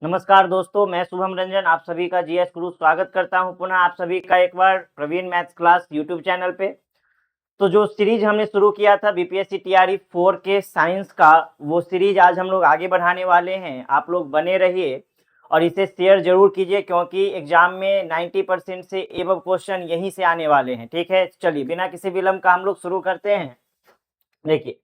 नमस्कार दोस्तों, मैं शुभम रंजन आप सभी का जीएस गुरु स्वागत करता हूं पुनः आप सभी का एक बार Praveen maths class YouTube channel पे। तो जो सीरीज हमने शुरू किया था बीपीएससी टीआरई 4 के साइंस का, वो सीरीज आज हम लोग आगे बढ़ाने वाले हैं। आप लोग बने रहिए और इसे शेयर जरूर कीजिए क्योंकि एग्जाम में 90% से एबव क्वेश्चन यहीं से आने वाले हैं। ठीक है, चलिए बिना किसी विलंब का हम लोग शुरू करते हैं। देखिए,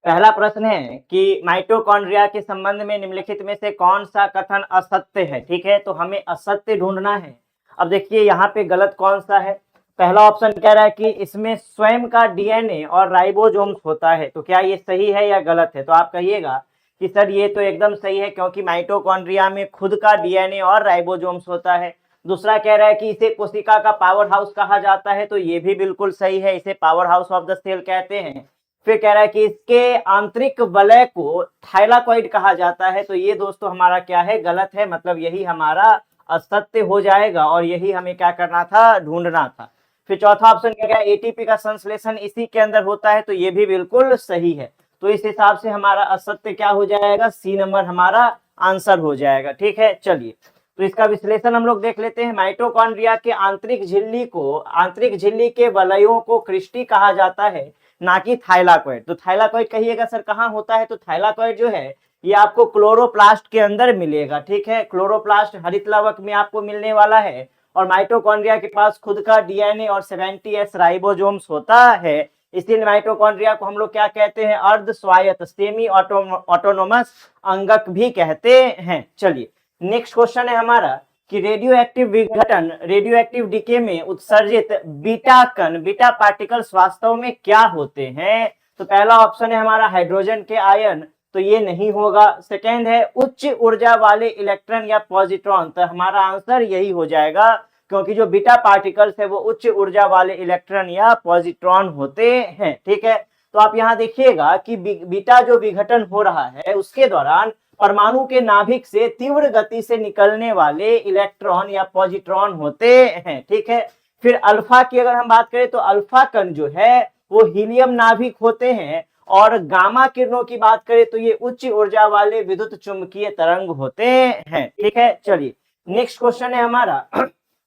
पहला प्रश्न है कि माइटोकॉन्ड्रिया के संबंध में निम्नलिखित में से कौन सा कथन असत्य है। ठीक है, तो हमें असत्य ढूंढना है। अब देखिए यहाँ पे गलत कौन सा है। पहला ऑप्शन कह रहा है कि इसमें स्वयं का डीएनए और राइबोसोम्स होता है। तो क्या ये सही है या गलत है? तो आप कहिएगा कि सर ये तो एकदम सही है क्योंकि माइटोकॉन्ड्रिया में खुद का डीएनए और राइबोसोम्स होता है। दूसरा कह रहा है कि इसे कोशिका का पावर हाउस कहा जाता है। तो ये भी बिल्कुल सही है, इसे power house of the cell कहते हैं। फिर कह रहा है कि इसके आंतरिक वलय को थाइलाकॉइड कहा जाता है। तो ये दोस्तों हमारा क्या है, गलत है। मतलब यही हमारा असत्य हो जाएगा और यही हमें क्या करना था, ढूंढना था। फिर चौथा ऑप्शन क्या है, एटीपी का संश्लेषण इसी के अंदर होता है। तो ये भी बिल्कुल सही है। तो इस हिसाब से हमारा असत्य क्या हो जाएगा, सी नंबर हमारा आंसर हो जाएगा। ठीक है, चलिए तो इसका विश्लेषण हम लोग देख लेते हैं। माइटोकॉन्ड्रिया के आंतरिक झिल्ली के वलयों को क्रिस्टी कहा जाता है, ना कि थाइलाकॉइड। तो थाइलाकॉइड कहिएगा सर कहाँ होता है? तो थाइलाकॉइड जो है ये आपको क्लोरोप्लास्ट के अंदर मिलेगा। ठीक है, क्लोरोप्लास्ट हरित लवक में आपको मिलने वाला है। और माइटोकॉन्ड्रिया के पास खुद का डीएनए और 70s राइबोसोम्स होता है। इसीलिए माइटोकॉन्ड्रिया को हम लोग क्या कहते हैं, अर्ध स्वायत्त सेमी ऑटोनोमस अंगक भी कहते हैं। चलिए नेक्स्ट क्वेश्चन है हमारा कि रेडियो एक्टिव विघटन, रेडियो एक्टिव डीके में उत्सर्जित बीटा पार्टिकल्स वास्तव में क्या होते हैं? तो पहला ऑप्शन है हमारा हाइड्रोजन के आयन। तो ये नहीं होगा। सेकेंड है उच्च ऊर्जा वाले इलेक्ट्रॉन या पॉजिट्रॉन। तो हमारा आंसर यही हो जाएगा क्योंकि जो बीटा पार्टिकल्स है वो उच्च ऊर्जा वाले इलेक्ट्रॉन या पॉजिट्रॉन होते हैं। ठीक है, तो आप यहाँ देखिएगा कि बीटा जो विघटन हो रहा है उसके दौरान परमाणु के नाभिक से तीव्र गति से निकलने वाले इलेक्ट्रॉन या पॉजिट्रॉन होते हैं। ठीक है, फिर अल्फा की अगर हम बात करें तो अल्फा कण जो है वो हीलियम नाभिक होते हैं। और गामा किरणों की बात करें तो ये उच्च ऊर्जा वाले विद्युत चुंबकीय तरंग होते हैं। ठीक है, चलिए नेक्स्ट क्वेश्चन है हमारा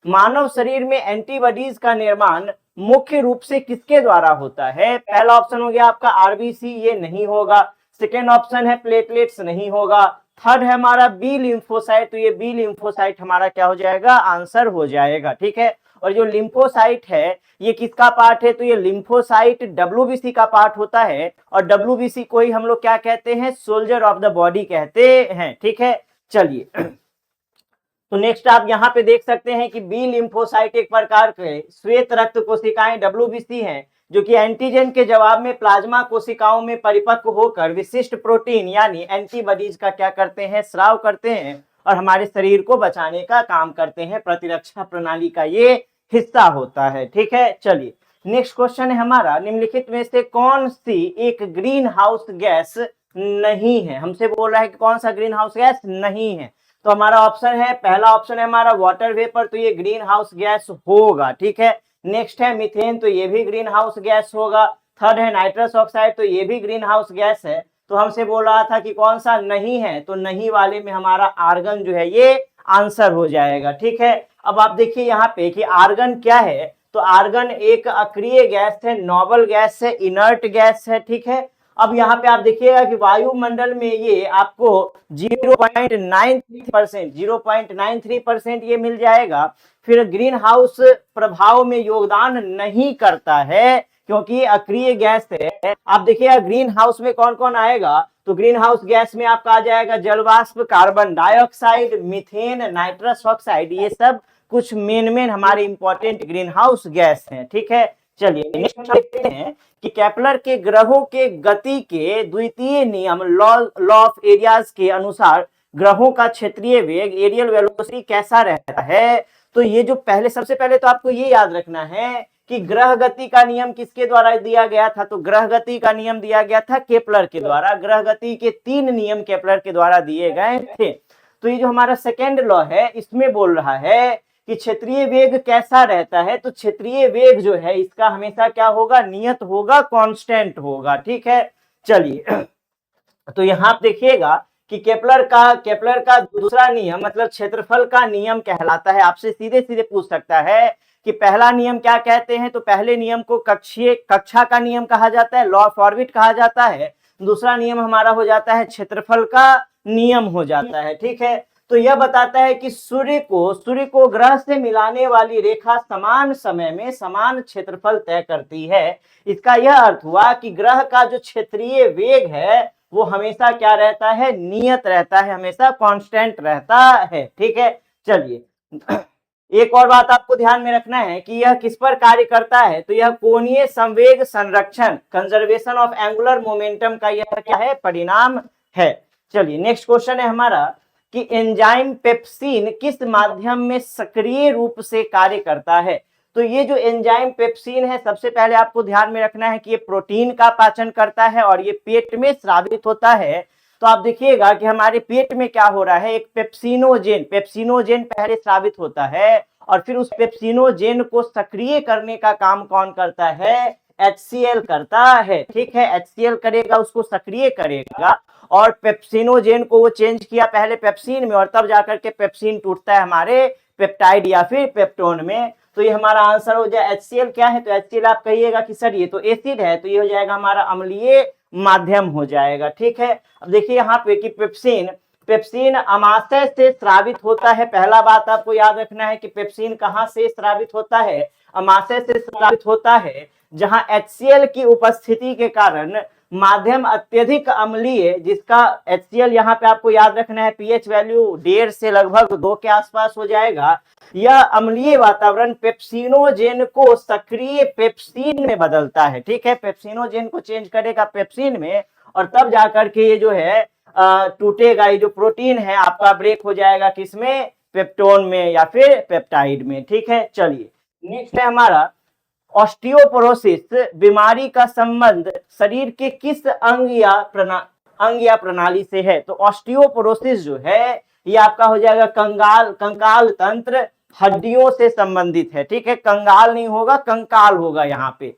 मानव शरीर में एंटीबॉडीज का निर्माण मुख्य रूप से किसके द्वारा होता है? पहला ऑप्शन हो गया आपका आरबीसी, ये नहीं होगा। सेकेंड ऑप्शन है प्लेटलेट्स, नहीं होगा। थर्ड है हमारा बी लिम्फोसाइट। तो ये बी लिम्फोसाइट हमारा क्या हो जाएगा, आंसर हो जाएगा। ठीक है, और जो लिम्फोसाइट है ये किसका पार्ट है? तो ये लिम्फोसाइट डब्ल्यूबीसी का पार्ट होता है। और डब्ल्यूबीसी को ही हम लोग क्या कहते हैं, सोल्जर ऑफ द बॉडी कहते हैं। ठीक है, चलिए तो नेक्स्ट आप यहाँ पे देख सकते हैं कि बी लिम्फोसाइट एक प्रकार के श्वेत रक्त कोशिकाएं डब्ल्यूबीसी हैं, जो कि एंटीजन के जवाब में प्लाज्मा कोशिकाओं में परिपक्व होकर विशिष्ट प्रोटीन यानी एंटीबॉडीज का क्या करते हैं, स्राव करते हैं और हमारे शरीर को बचाने का काम करते हैं। प्रतिरक्षा प्रणाली का ये हिस्सा होता है। ठीक है, चलिए नेक्स्ट क्वेश्चन है हमारा निम्नलिखित में से कौन सी एक ग्रीन हाउस गैस नहीं है? हमसे बोल रहा है कि कौन सा ग्रीन हाउस गैस नहीं है। तो हमारा ऑप्शन है, पहला ऑप्शन है हमारा वाटर वेपर। तो ये ग्रीन हाउस गैस होगा। ठीक है, नेक्स्ट है मीथेन। तो ये भी ग्रीन हाउस गैस होगा। थर्ड है नाइट्रस ऑक्साइड। तो ये भी ग्रीन हाउस गैस है। तो हमसे बोल रहा था कि कौन सा नहीं है, तो नहीं वाले में हमारा आर्गन जो है ये आंसर हो जाएगा। ठीक है, अब आप देखिए यहाँ पे कि आर्गन क्या है। तो आर्गन एक अक्रिय गैस है, नोबल गैस है, इनर्ट गैस है। ठीक है, अब यहाँ पे आप देखिएगा कि वायुमंडल में ये आपको 0.93% ये मिल जाएगा। फिर ग्रीन हाउस प्रभाव में योगदान नहीं करता है क्योंकि ये अक्रिय गैस है। आप देखिएगा ग्रीन हाउस में कौन कौन आएगा, तो ग्रीन हाउस गैस में आपका आ जाएगा जलवाष्प, carbon dioxide, methane, nitrous oxide. ये सब कुछ मेन हमारे इंपॉर्टेंट ग्रीन हाउस गैस हैं। ठीक है, चलिए नेक्स्ट देखते हैं कि केपलर के ग्रहों के गति के द्वितीय नियम लॉ ऑफ एरियाज के अनुसार ग्रहों का क्षेत्रीय वेग एरियल वेलोसिटी कैसा रहता है? तो ये जो पहले सबसे पहले तो आपको ये याद रखना है कि ग्रह गति का नियम किसके द्वारा दिया गया था? तो ग्रह गति का नियम दिया गया था केपलर के द्वारा। ग्रह गति के 3 नियम केपलर के द्वारा दिए गए थे। तो ये जो हमारा सेकेंड लॉ है इसमें बोल रहा है कि क्षेत्रीय वेग कैसा रहता है। तो क्षेत्रीय वेग जो है इसका हमेशा क्या होगा, नियत होगा, कांस्टेंट होगा। ठीक है, चलिए तो यहाँ आप देखिएगा कि केपलर का दूसरा नियम मतलब क्षेत्रफल का नियम कहलाता है। आपसे सीधे सीधे पूछ सकता है कि पहला नियम क्या कहते हैं, तो पहले नियम को कक्षा का नियम कहा जाता है, लॉ ऑफ ऑर्बिट कहा जाता है। दूसरा नियम हमारा हो जाता है क्षेत्रफल का नियम हो जाता है। ठीक है, तो यह बताता है कि सूर्य को ग्रह से मिलाने वाली रेखा समान समय में समान क्षेत्रफल तय करती है। इसका यह अर्थ हुआ कि ग्रह का जो क्षेत्रीय वेग है वो हमेशा क्या रहता है, नियत रहता है, हमेशा कांस्टेंट रहता है। ठीक है, चलिए एक और बात आपको ध्यान में रखना है कि यह किस पर कार्य करता है, तो यह कोणीय संवेग संरक्षण, कंजर्वेशन ऑफ एंगुलर मोमेंटम का यह क्या है, परिणाम है। चलिए नेक्स्ट क्वेश्चन है हमारा कि एंजाइम पेप्सिन किस माध्यम में सक्रिय रूप से कार्य करता है। तो ये जो एंजाइम पेप्सिन है, सबसे पहले आपको ध्यान में रखना है कि ये प्रोटीन का पाचन करता है और ये पेट में स्रावित होता है। तो आप देखिएगा कि हमारे पेट में क्या हो रहा है, एक पेप्सिनोजेन पहले स्रावित होता है और फिर उस पेप्सिनोजेन को सक्रिय करने का काम कौन करता है, HCl करता है। ठीक है, HCl करेगा, उसको सक्रिय करेगा और पेप्सिनोजेन को वो चेंज किया पहले पेप्सिन में और तब जाकर के पेप्सिन टूटता है हमारे पेप्टाइड या फिर पेप्टोन में। तो ये हमारा आंसर हो जाए HCl क्या है, तो HCl आप कहिएगा कि सर ये तो एसिड है, तो ये हो जाएगा हमारा अम्लीय माध्यम हो जाएगा। ठीक है, अब देखिए यहाँ पे कि पेप्सिन अमाशय से स्रावित होता है। पहला बात आपको याद रखना है कि पेप्सिन कहाँ से स्रावित होता है, अमाशय से स्रावित होता है, जहां HCl की उपस्थिति के कारण माध्यम अत्यधिक अम्लीय, जिसका HCl यहाँ पे आपको याद रखना है पीएच वैल्यू 1.5 से लगभग 2 के आसपास हो जाएगा। यह अम्लीय वातावरण पेप्सिनोजेन को सक्रिय पेप्सिन में बदलता है। ठीक है, पेप्सिनोजेन को चेंज करेगा पेप्सिन में और तब जाकर के ये जो है टूटेगा, ये जो प्रोटीन है आपका ब्रेक हो जाएगा किसमें, पेप्टोन में या फिर पेप्टाइड में। ठीक है, चलिए नेक्स्ट है हमारा ऑस्टियोपोरोसिस बीमारी का संबंध शरीर के किस अंग या प्रणाली से है। तो ऑस्टियोपोरोसिस जो है ये आपका हो जाएगा कंकाल तंत्र, हड्डियों से संबंधित है। ठीक है, कंगाल नहीं होगा, कंकाल होगा यहाँ पे।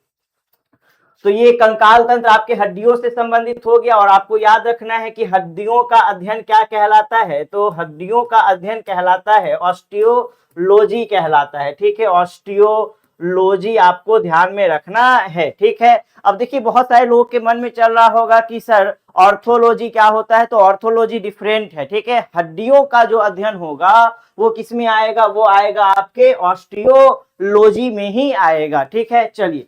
तो ये कंकाल तंत्र आपके हड्डियों से संबंधित हो गया और आपको याद रखना है कि हड्डियों का अध्ययन क्या कहलाता है, तो हड्डियों का अध्ययन कहलाता है ऑस्टियोलॉजी कहलाता है। ठीक है, ऑस्टियोलॉजी आपको ध्यान में रखना है। ठीक है, अब देखिए बहुत सारे लोगों के मन में चल रहा होगा कि सर ऑर्थोलॉजी क्या होता है, तो ऑर्थोलॉजी डिफरेंट है। ठीक है, हड्डियों का जो अध्ययन होगा वो किसमें आएगा, वो आएगा आपके ऑस्टियोलॉजी में ही आएगा। ठीक है, चलिए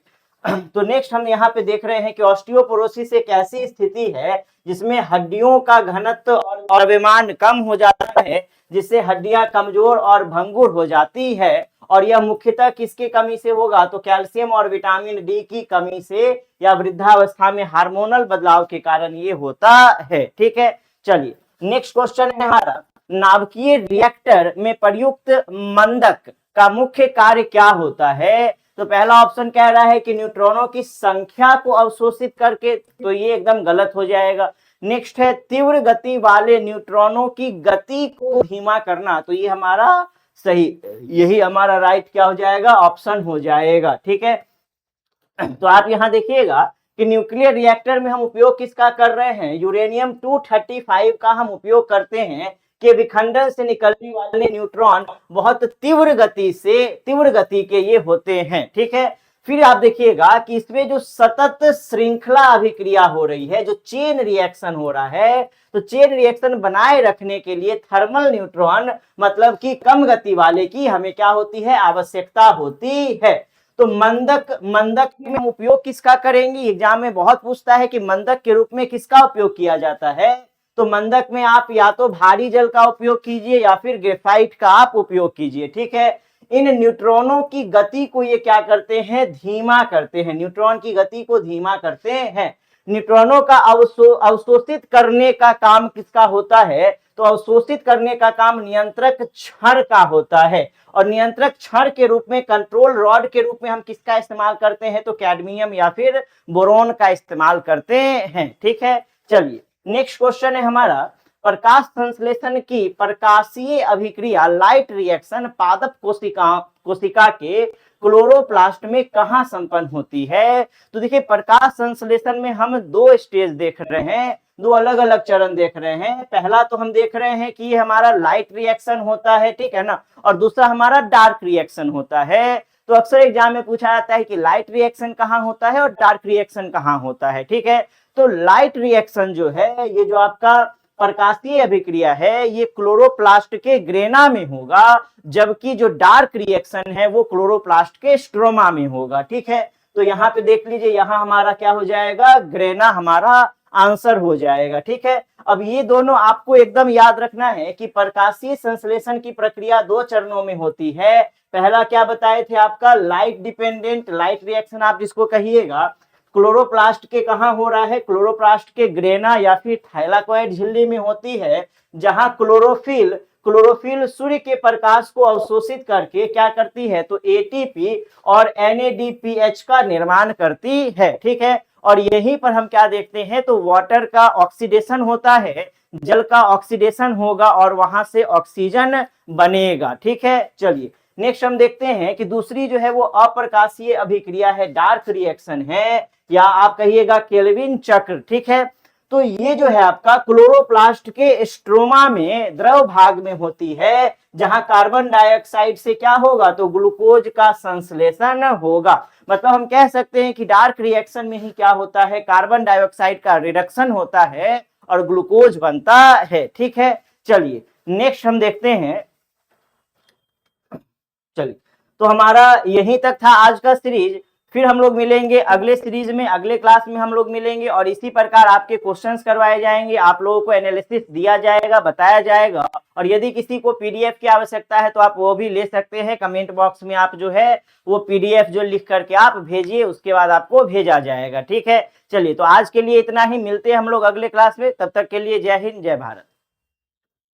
तो नेक्स्ट हम यहाँ पे देख रहे हैं कि ऑस्टियोपोरोसिस एक ऐसी स्थिति है जिसमें हड्डियों का घनत्व और द्रव्यमान कम हो जाता है, जिससे हड्डियां कमजोर और भंगुर हो जाती है। और यह मुख्यतः किसकी कमी से होगा, तो कैल्शियम और विटामिन डी की कमी से या वृद्धावस्था में हार्मोनल बदलाव के कारण ये होता है। ठीक है, चलिए नेक्स्ट क्वेश्चन है हमारा, नाभिकीय रिएक्टर में प्रयुक्त मंदक का मुख्य कार्य क्या होता है। तो पहला ऑप्शन कह रहा है कि न्यूट्रॉनों की संख्या को अवशोषित करके, तो ये एकदम गलत हो जाएगा। नेक्स्ट है तीव्र गति वाले न्यूट्रॉनों की गति को धीमा करना, तो ये हमारा सही, यही हमारा राइट क्या हो जाएगा, ऑप्शन हो जाएगा। ठीक है, तो आप यहां देखिएगा कि न्यूक्लियर रिएक्टर में हम उपयोग किसका कर रहे हैं, यूरेनियम 235 का हम उपयोग करते हैं कि विखंडन से निकलने वाले न्यूट्रॉन बहुत तीव्र गति के ये होते हैं। ठीक है, फिर आप देखिएगा कि इसमें जो सतत श्रृंखला अभिक्रिया हो रही है, जो चेन रिएक्शन हो रहा है, तो चेन रिएक्शन बनाए रखने के लिए थर्मल न्यूट्रॉन मतलब कि कम गति वाले की हमें क्या होती है, आवश्यकता होती है। तो मंदक में उपयोग किसका करेंगे, एग्जाम में बहुत पूछता है कि मंदक के रूप में किसका उपयोग किया जाता है। तो मंदक में आप या तो भारी जल का उपयोग कीजिए या फिर ग्रेफाइट का आप उपयोग कीजिए। ठीक है, इन न्यूट्रॉनों की गति को ये क्या करते हैं, धीमा करते हैं, न्यूट्रॉन की गति को धीमा करते हैं। न्यूट्रॉनों का अवशोषित करने का काम किसका होता है, तो अवशोषित करने का काम नियंत्रक क्षण का होता है। और नियंत्रक क्षण के रूप में, कंट्रोल रॉड के रूप में हम किसका इस्तेमाल करते हैं, तो कैडमियम या फिर बोरोन का इस्तेमाल करते हैं। ठीक है, चलिए नेक्स्ट क्वेश्चन है हमारा, प्रकाश संश्लेषण की प्रकाशीय अभिक्रिया लाइट रिएक्शन पादप कोशिका के क्लोरोप्लास्ट में कहाँ संपन्न होती है? तो देखिए प्रकाश संश्लेषण में हम दो स्टेज देख रहे हैं, दो अलग अलग चरण देख रहे हैं। पहला तो हम देख रहे हैं कि ये हमारा लाइट रिएक्शन होता है, ठीक है ना, और दूसरा हमारा डार्क रिएक्शन होता है। तो अक्सर एग्जाम में पूछा जाता है कि लाइट रिएक्शन कहाँ होता है और डार्क रिएक्शन कहाँ होता है, ठीक है। तो लाइट रिएक्शन जो है, ये जो आपका प्रकाशीय अभिक्रिया है, ये क्लोरोप्लास्ट के ग्रेना में होगा, जबकि जो डार्क रिएक्शन है वो क्लोरोप्लास्ट के स्ट्रोमा में होगा, ठीक है। तो यहाँ पे देख लीजिए, यहाँ हमारा क्या हो जाएगा, ग्रेना हमारा आंसर हो जाएगा, ठीक है। अब ये दोनों आपको एकदम याद रखना है कि प्रकाशीय संश्लेषण की प्रक्रिया दो चरणों में होती है। पहला क्या बताए थे आपका, लाइट डिपेंडेंट लाइट रिएक्शन आप जिसको कहिएगा, क्लोरोप्लास्ट के कहाँ हो रहा है, क्लोरोप्लास्ट के ग्रेना या फिर थाइलाकोइड झिल्ली में होती है, जहां क्लोरोफिल सूर्य के प्रकाश को अवशोषित करके क्या करती है, तो एटीपी और NADPH का निर्माण करती है, ठीक है। और यहीं पर हम क्या देखते हैं, तो वाटर का ऑक्सीडेशन होता है, जल का ऑक्सीडेशन होगा और वहां से ऑक्सीजन बनेगा, ठीक है। चलिए नेक्स्ट हम देखते हैं कि दूसरी जो है वो अप्रकाशीय अभिक्रिया है, डार्क रिएक्शन है, या आप कहिएगा केल्विन चक्र, ठीक है। तो ये जो है आपका क्लोरोप्लास्ट के स्ट्रोमा में द्रव भाग में होती है, जहां कार्बन डाइऑक्साइड से क्या होगा, तो ग्लूकोज का संश्लेषण होगा। मतलब हम कह सकते हैं कि डार्क रिएक्शन में ही क्या होता है, कार्बन डाइऑक्साइड का रिडक्शन होता है और ग्लूकोज बनता है, ठीक है। चलिए नेक्स्ट हम देखते हैं। चलिए तो हमारा यहीं तक था आज का सीरीज। फिर हम लोग मिलेंगे अगले सीरीज में, अगले क्लास में हम लोग मिलेंगे और इसी प्रकार आपके क्वेश्चंस करवाए जाएंगे, आप लोगों को एनालिसिस दिया जाएगा, बताया जाएगा। और यदि किसी को पीडीएफ की आवश्यकता है तो आप वो भी ले सकते हैं, कमेंट बॉक्स में आप जो है वो पीडीएफ जो लिख करके आप भेजिए, उसके बाद आपको भेजा जाएगा, ठीक है। चलिए तो आज के लिए इतना ही, मिलते हैं हम लोग अगले क्लास में, तब तक के लिए जय हिंद जय भारत।